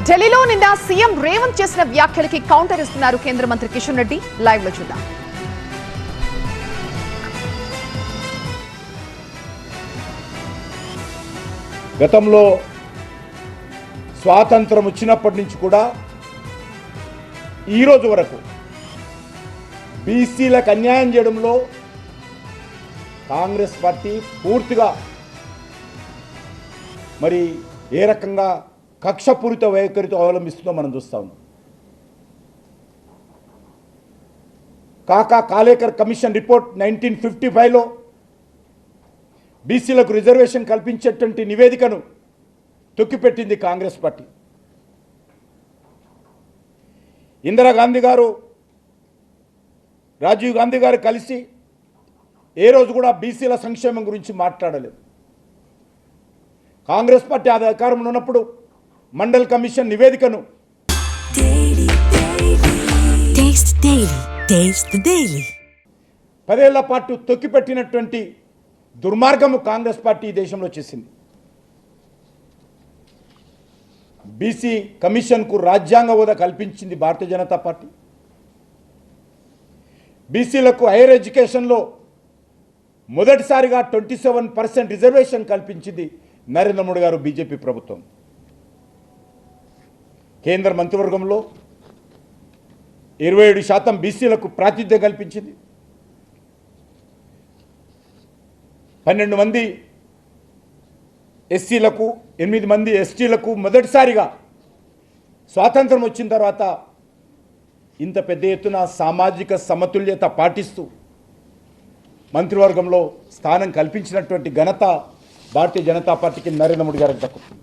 ఢిల్లీలో నిన్న సీఎం రేవంత్ చేసిన వ్యాఖ్యలకి కౌంటర్ ఇస్తున్నారు కేంద్ర మంత్రి కిషన్ రెడ్డి. లైవ్ లో చూద్దాం. గతంలో స్వాతంత్రం వచ్చినప్పటి నుంచి కూడా ఈరోజు వరకు బీసీలకు అన్యాయం చేయడంలో కాంగ్రెస్ పార్టీ పూర్తిగా మరి ఏ రకంగా కక్షపూరిత వైఖరితో అవలంబిస్తుందో మనం చూస్తా ఉన్నాం. కాలేకర్ కమిషన్ రిపోర్ట్ 1955లో బీసీలకు రిజర్వేషన్ కల్పించేటువంటి నివేదికను తొక్కిపెట్టింది కాంగ్రెస్ పార్టీ. ఇందిరాగాంధీ గారు, రాజీవ్ గాంధీ గారు కలిసి ఏ రోజు కూడా బీసీల సంక్షేమం గురించి మాట్లాడలేదు. కాంగ్రెస్ పార్టీ అధికారంలో ఉన్నప్పుడు మండల్ కమిషన్ నివేదికను పదేళ్ల పాటు తొక్కిపెట్టినటువంటి దుర్మార్గము కాంగ్రెస్ పార్టీ ఈ దేశంలో చేసింది. బీసీ కమిషన్కు రాజ్యాంగ హోదా కల్పించింది భారతీయ జనతా పార్టీ. బీసీలకు హైయర్ ఎడ్యుకేషన్లో మొదటిసారిగా 27% రిజర్వేషన్ కల్పించింది నరేంద్ర మోడీ గారు, బీజేపీ ప్రభుత్వం. కేంద్ర మంత్రివర్గంలో 27% బీసీలకు ప్రాతినిధ్యం కల్పించింది. 12 మంది ఎస్సీలకు, 8 మంది ఎస్టీలకు మొదటిసారిగా స్వాతంత్రం వచ్చిన తర్వాత ఇంత పెద్ద ఎత్తున సామాజిక సమతుల్యత పాటిస్తూ మంత్రివర్గంలో స్థానం కల్పించినటువంటి ఘనత భారతీయ జనతా పార్టీకి నరేంద్ర మోడీ గారికి దక్కుతుంది.